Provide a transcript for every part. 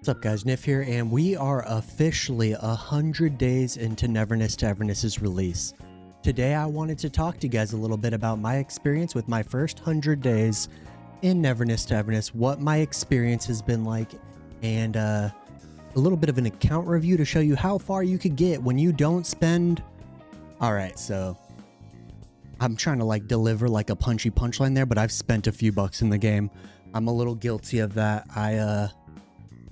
What's up guys, Nyph here, and we are officially 100 days into Neverness to Everness's release. Today I wanted to talk to you guys a little bit about my experience with my first 100 days in Neverness to Everness, what my experience has been like, and a little bit of an account review to show you how far you could get when you don't spend... Alright, so I'm trying to like deliver like a punchy punchline there, but I've spent a few bucks in the game. I'm a little guilty of that.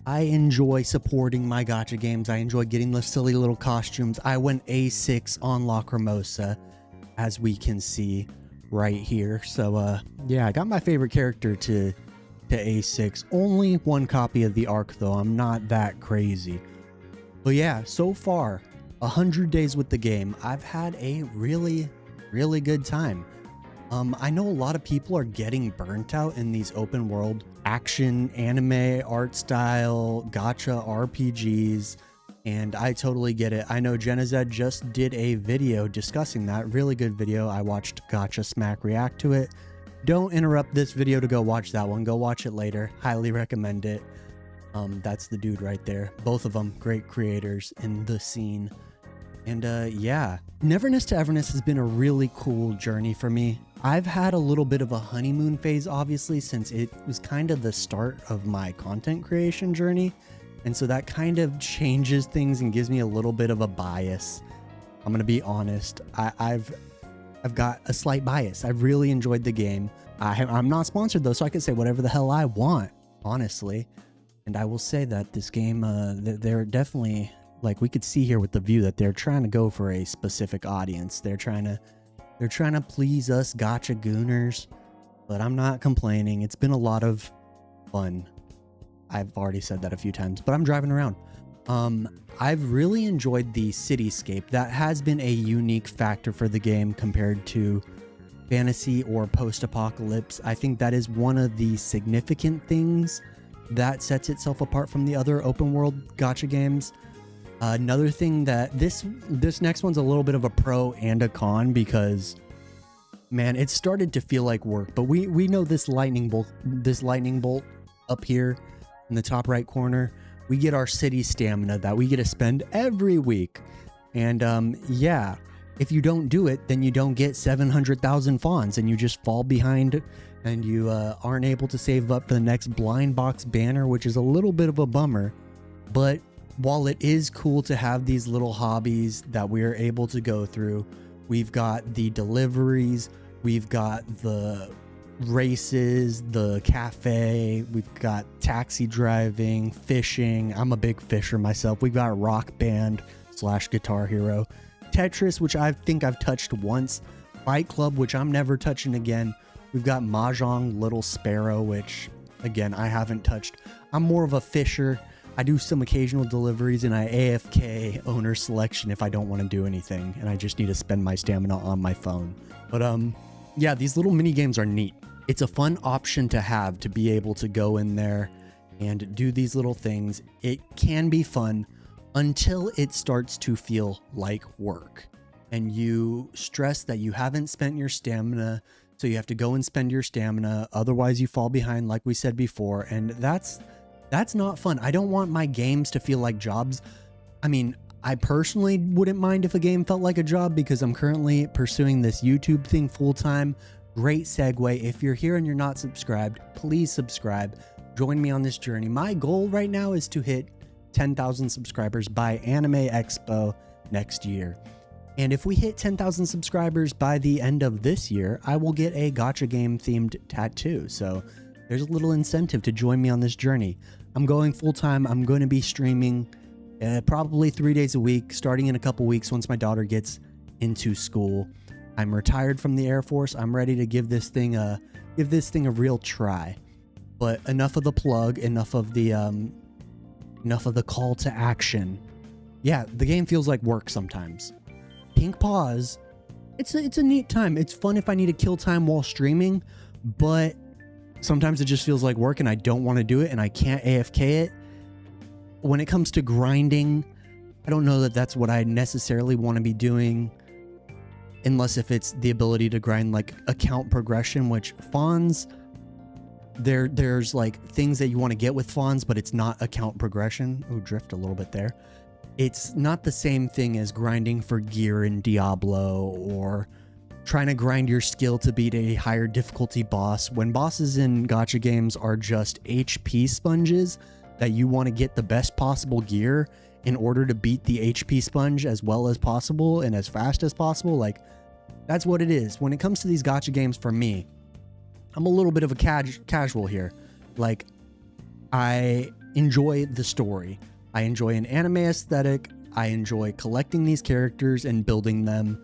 I enjoy supporting my gacha games. I enjoy getting the silly little costumes. I went A6 on Lacrimosa, as we can see right here. So, yeah, I got my favorite character to A6. Only one copy of the arc, though. I'm not that crazy. But yeah, so far, 100 days with the game. I've had a really good time. I know a lot of people are getting burnt out in these open world action, anime, art style, gacha RPGs, and I totally get it. I know Genazed just did a video discussing that. Really good video. I watched Gacha Smack react to it. Don't interrupt this video to go watch that one. Go watch it later. Highly recommend it. That's the dude right there. Both of them great creators in the scene. And yeah, Neverness to Everness has been a really cool journey for me. I've had a little bit of a honeymoon phase, obviously, since it was kind of the start of my content creation journey. And so that kind of changes things and gives me a little bit of a bias. I'm going to be honest. I've got a slight bias. I've really enjoyed the game. I'm not sponsored though, so I can say whatever the hell I want, honestly. And I will say that this game, they're definitely... Like we could see here with the view that they're trying to go for a specific audience. They're trying to please us gacha gooners, but I'm not complaining. It's been a lot of fun. I've already said that a few times, but I'm driving around. I've really enjoyed the cityscape. That has been a unique factor for the game compared to fantasy or post-apocalypse. I think that is one of the significant things that sets itself apart from the other open world gacha games. Another thing that this next one's a little bit of a pro and a con because, man, it started to feel like work. But we know this lightning bolt up here in the top right corner, we get our city stamina that we get to spend every week. And yeah, if you don't do it, then you don't get 700,000 fawns and you just fall behind and you aren't able to save up for the next blind box banner, which is a little bit of a bummer. But while it is cool to have these little hobbies that we're able to go through, we've got the deliveries, we've got the races, the cafe, we've got taxi driving, fishing. I'm a big fisher myself. We've got Rock Band / Guitar Hero, Tetris, which I think I've touched once, Fight Club, which I'm never touching again. We've got Mahjong, Little Sparrow, which again I haven't touched. I'm more of a fisher. I do some occasional deliveries and I AFK owner selection if I don't want to do anything and I just need to spend my stamina on my phone. But yeah, these little mini games are neat. It's a fun option to have, to be able to go in there and do these little things. It can be fun until it starts to feel like work and you stress that you haven't spent your stamina, so you have to go and spend your stamina, otherwise you fall behind like we said before, and that's not fun. I don't want my games to feel like jobs. I mean, I personally wouldn't mind if a game felt like a job because I'm currently pursuing this YouTube thing full-time. Great segue. If you're here and you're not subscribed, please subscribe. Join me on this journey. My goal right now is to hit 10,000 subscribers by Anime Expo next year. And if we hit 10,000 subscribers by the end of this year, I will get a gacha game themed tattoo. So there's a little incentive to join me on this journey. I'm going full-time. I'm going to be streaming probably 3 days a week, starting in a couple weeks once my daughter gets into school. I'm retired from the Air Force. I'm ready to give this thing a real try. But enough of the plug, enough of the call to action. Yeah, the game feels like work sometimes. Pink Pause, it's a neat time. It's fun if I need to kill time while streaming, but sometimes it just feels like work and I don't want to do it and I can't AFK it. When it comes to grinding, I don't know that that's what I necessarily want to be doing, unless if it's the ability to grind like account progression, which fawns there's like things that you want to get with fawns, but it's not account progression. Oh, drift a little bit there. It's not the same thing as grinding for gear in Diablo or trying to grind your skill to beat a higher difficulty boss. When bosses in gacha games are just HP sponges that you want to get the best possible gear in order to beat the HP sponge as well as possible and as fast as possible, like that's what it is. When it comes to these gacha games, for me, I'm a little bit of a casual here. Like, I enjoy the story. I enjoy an anime aesthetic. I enjoy collecting these characters and building them.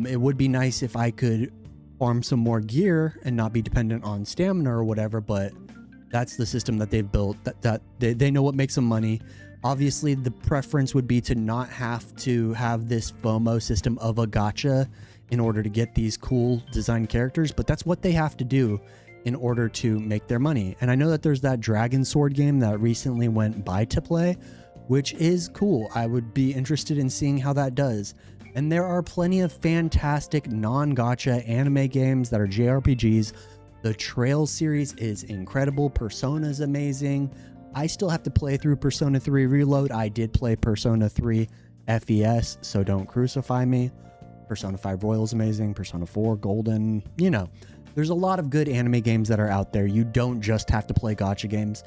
It would be nice if I could farm some more gear and not be dependent on stamina or whatever, but that's the system that they've built. That they know what makes them money. Obviously, the preference would be to not have to have this FOMO system of a gacha in order to get these cool design characters, but that's what they have to do in order to make their money. And I know that there's that Dragon Sword game that recently went buy to play, which is cool. I would be interested in seeing how that does. And there are plenty of fantastic non-gacha anime games that are JRPGs. The Trails series is incredible. Persona is amazing. I still have to play through Persona 3 Reload. I did play Persona 3 FES, so don't crucify me. Persona 5 Royal is amazing. Persona 4 Golden, you know. There's a lot of good anime games that are out there. You don't just have to play gacha games.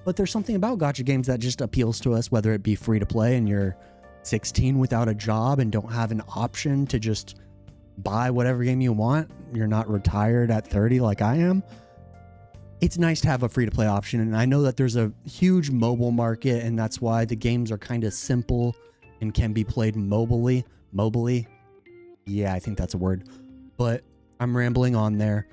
But there's something about gacha games that just appeals to us, whether it be free to play and you're 16 without a job and don't have an option to just buy whatever game you want. You're not retired at 30 like I am. It's nice to have a free to play option. And I know that there's a huge mobile market, and that's why the games are kind of simple and can be played mobily. Yeah, I think that's a word. But I'm rambling on there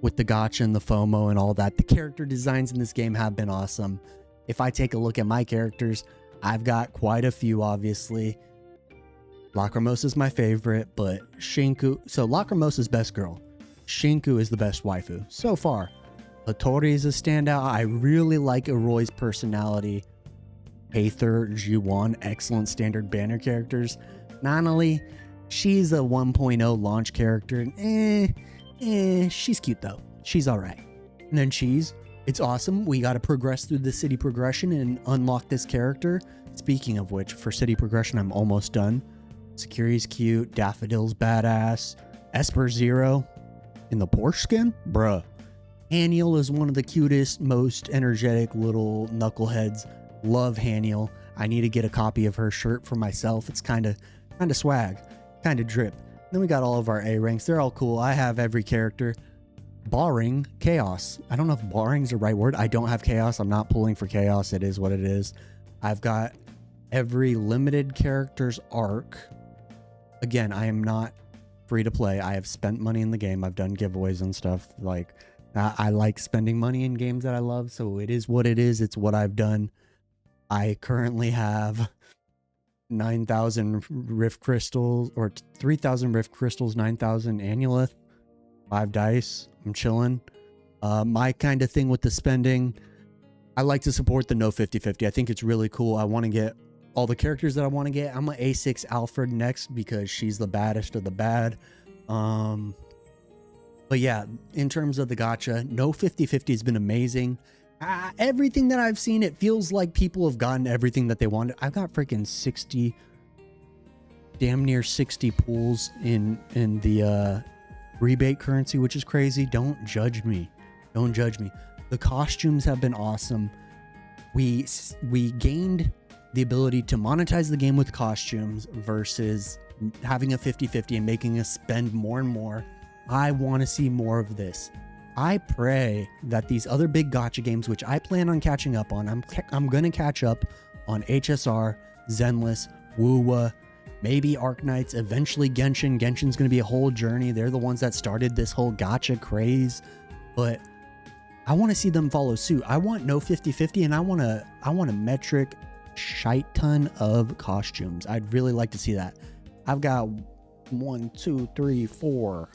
with the gacha and the FOMO and all that. The character designs in this game have been awesome. If I take a look at my characters, I've got quite a few, obviously. Lacrimosa is my favorite, but Shinku... So Lacrimosa's best girl. Shinku is the best waifu so far. Hattori is a standout. I really like Aroy's personality. Aether, Jiwan, excellent standard banner characters. Nanali, she's a 1.0 launch character. She's cute though. She's alright. And then Cheese, it's awesome. We got to progress through the city progression and unlock this character. Speaking of which, for city progression, I'm almost done. Security's cute. Daffodil's badass. Esper Zero in the Porsche skin? Bruh. Haniel is one of the cutest, most energetic little knuckleheads. Love Haniel. I need to get a copy of her shirt for myself. It's kind of swag, kind of drip. Then we got all of our A ranks. They're all cool. I have every character, barring Chaos. I don't know if barring's the right word. I don't have Chaos. I'm not pulling for Chaos. It is what it is. I've got every limited character's arc. Again, I am not free to play. I have spent money in the game. I've done giveaways and stuff. Like, I like spending money in games that I love, so it is what it is. It's what I've done. I currently have 9,000 Rift Crystals, or 3,000 Rift Crystals, 9,000 Annulith, 5 dice. I'm chilling. My kind of thing with the spending, I like to support the no 50-50. I think it's really cool. I want to get all the characters that I want to get. I'm an A6 Alfred next because she's the baddest of the bad. But yeah, in terms of the gacha, no 50-50 has been amazing. Everything that I've seen, it feels like people have gotten everything that they wanted. I've got freaking 60, damn near 60 pools in the rebate currency, which is crazy. Don't judge me. Don't judge me. The costumes have been awesome. We gained the ability to monetize the game with costumes versus having a 50-50 and making us spend more and more. I want to see more of this. I pray that these other big gacha games, which I plan on catching up on, I'm going to catch up on HSR, Zenless, Wuwa, maybe Arknights, eventually Genshin. Genshin's going to be a whole journey. They're the ones that started this whole gacha craze. But I want to see them follow suit. I want no 50-50, and I want a metric shite ton of costumes. I'd really like to see that. I've got 4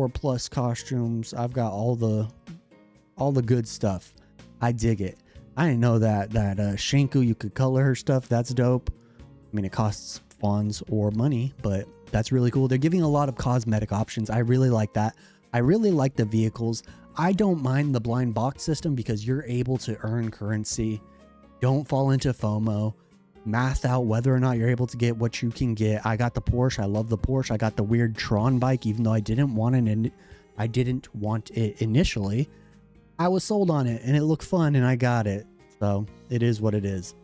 plus costumes. I've got all the good stuff. I dig it. I didn't know that Shinku, you could color her stuff. That's dope. I mean, it costs funds or money, but that's really cool. They're giving a lot of cosmetic options. I really like that. I really like the vehicles. I don't mind the blind box system because you're able to earn currency. Don't fall into FOMO. Math out whether or not you're able to get what you can get. I got the Porsche. I love the Porsche. I got the weird Tron bike, even though I didn't want it initially. I was sold on it and it looked fun and I got it. So it is what it is.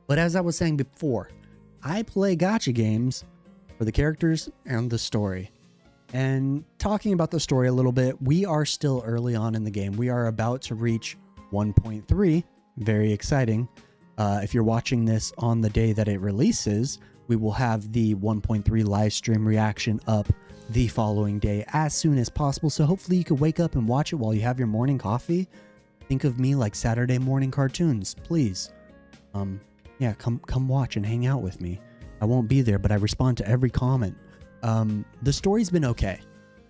But as I was saying before, I play gacha games for the characters and the story. And talking about the story a little bit, we are still early on in the game. We are about to reach 1.3. Very exciting. If you're watching this on the day that it releases, we will have the 1.3 live stream reaction up the following day as soon as possible. So hopefully you can wake up and watch it while you have your morning coffee. Think of me like Saturday morning cartoons, please. Yeah, come watch and hang out with me. I won't be there, but I respond to every comment. The story's been okay.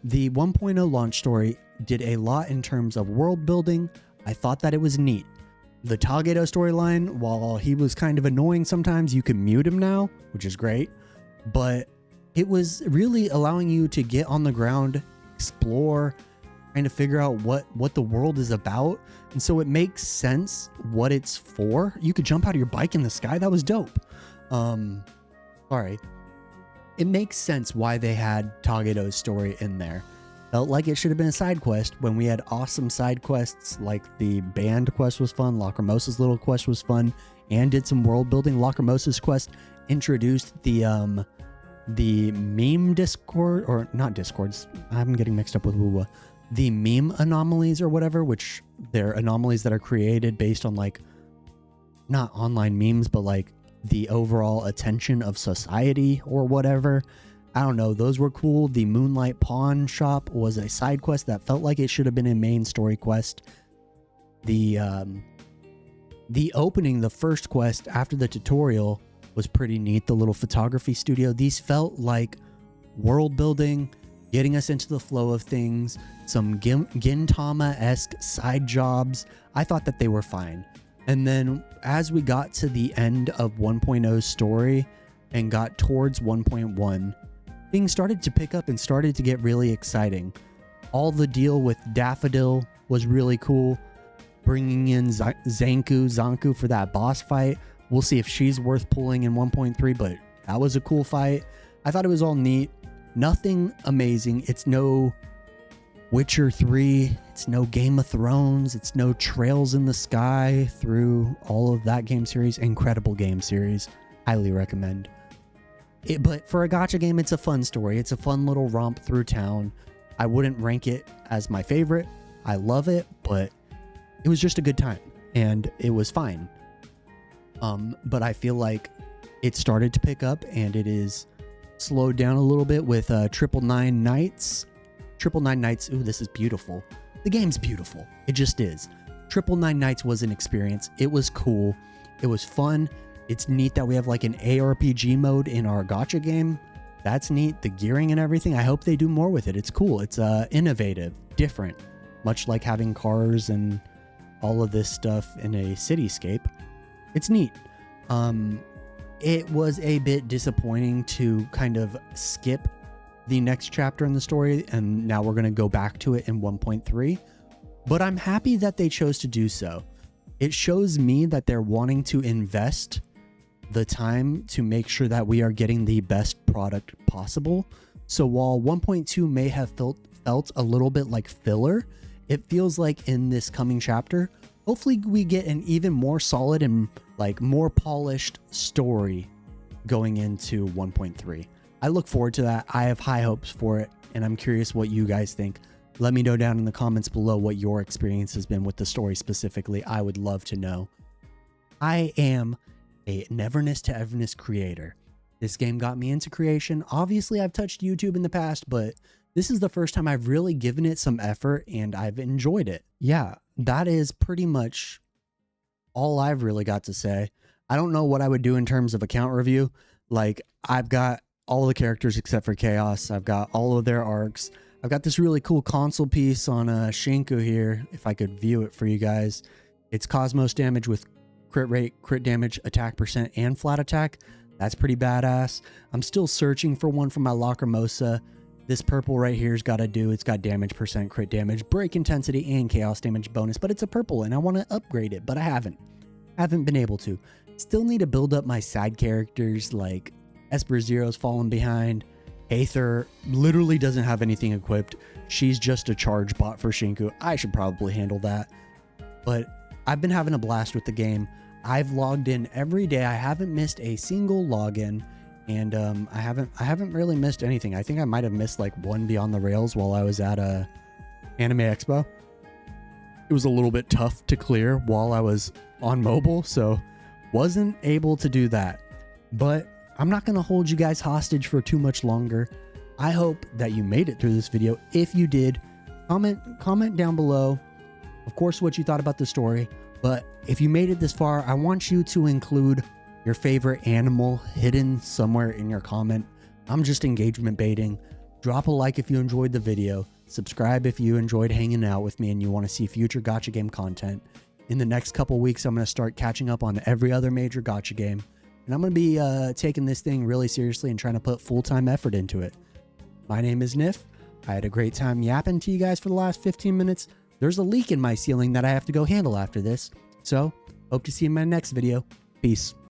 The 1.0 launch story did a lot in terms of world building. I thought that it was neat. The Tageto storyline, while he was kind of annoying sometimes, you can mute him now, which is great. But it was really allowing you to get on the ground, explore, trying to figure out what the world is about. And so it makes sense what it's for. You could jump out of your bike in the sky. That was dope. Sorry. It makes sense why they had Tageto's story in there. Felt like it should have been a side quest when we had awesome side quests, like the band quest was fun, Lacrimosa's little quest was fun, and did some world building. Lacrimosa's quest introduced the meme Discord, or not Discords, I'm getting mixed up with Wuwa. The meme anomalies or whatever, which they're anomalies that are created based on like, not online memes, but like the overall attention of society or whatever. I don't know. Those were cool. The Moonlight Pawn Shop was a side quest that felt like it should have been a main story quest. The opening, the first quest after the tutorial was pretty neat. The little photography studio. These felt like world building, getting us into the flow of things, some Gintama-esque side jobs. I thought that they were fine. And then as we got to the end of 1.0's story and got towards 1.1, things started to pick up and started to get really exciting. All the deal with Daffodil was really cool. Bringing in Zanku for that boss fight. We'll see if she's worth pulling in 1.3, but that was a cool fight. I thought it was all neat. Nothing amazing. It's no Witcher 3. It's no Game of Thrones. It's no Trails in the Sky through all of that game series. Incredible game series. Highly recommend. But for a gacha game, it's a fun story. It's a fun little romp through town. I wouldn't rank it as my favorite. I love it, but it was just a good time and it was fine. But I feel like it started to pick up and it is slowed down a little bit with 999 Nights. 999 Nights. Ooh, this is beautiful. The game's beautiful. It just is. 999 Nights was an experience. It was cool. It was fun. It's neat that we have like an ARPG mode in our gacha game. That's neat. The gearing and everything. I hope they do more with it. It's cool. It's innovative, different, much like having cars and all of this stuff in a cityscape. It's neat. It was a bit disappointing to kind of skip the next chapter in the story, and now we're going to go back to it in 1.3. But I'm happy that they chose to do so. It shows me that they're wanting to invest the time to make sure that we are getting the best product possible. So while 1.2 may have felt a little bit like filler, it feels like in this coming chapter, hopefully we get an even more solid and like more polished story going into 1.3. I look forward to that. I have high hopes for it, and I'm curious what you guys think. Let me know down in the comments below what your experience has been with the story specifically. I would love to know. I am a Neverness to Everness creator. This game got me into creation. Obviously, I've touched YouTube in the past, but this is the first time I've really given it some effort and I've enjoyed it. Yeah, that is pretty much all I've really got to say. I don't know what I would do in terms of account review. Like, I've got all the characters except for Chaos. I've got all of their arcs. I've got this really cool console piece on Shinku here, if I could view it for you guys. It's Cosmos damage with crit rate, crit damage, attack percent, and flat attack. That's pretty badass. I'm still searching for one for my Lacrimosa. This purple right here's got to do, it's got damage percent, crit damage, break intensity, and chaos damage bonus, but it's a purple and I want to upgrade it, but I haven't been able to. Still need to build up my side characters, like Esper Zero's fallen behind. Aether literally doesn't have anything equipped. She's just a charge bot for Shinku. I should probably handle that. But I've been having a blast with the game. I've logged in every day. I haven't missed a single login, and I haven't really missed anything. I think I might have missed like one Beyond the Rails while I was at Anime Expo. It was a little bit tough to clear while I was on mobile, so wasn't able to do that. But I'm not going to hold you guys hostage for too much longer. I hope that you made it through this video. If you did, comment down below, of course, what you thought about the story. But if you made it this far, I want you to include your favorite animal hidden somewhere in your comment. I'm just engagement baiting. Drop a like if you enjoyed the video. Subscribe if you enjoyed hanging out with me and you want to see future gacha game content. In the next couple weeks, I'm going to start catching up on every other major gacha game. And I'm going to be taking this thing really seriously and trying to put full-time effort into it. My name is Nyph. I had a great time yapping to you guys for the last 15 minutes. There's a leak in my ceiling that I have to go handle after this. So, hope to see you in my next video. Peace.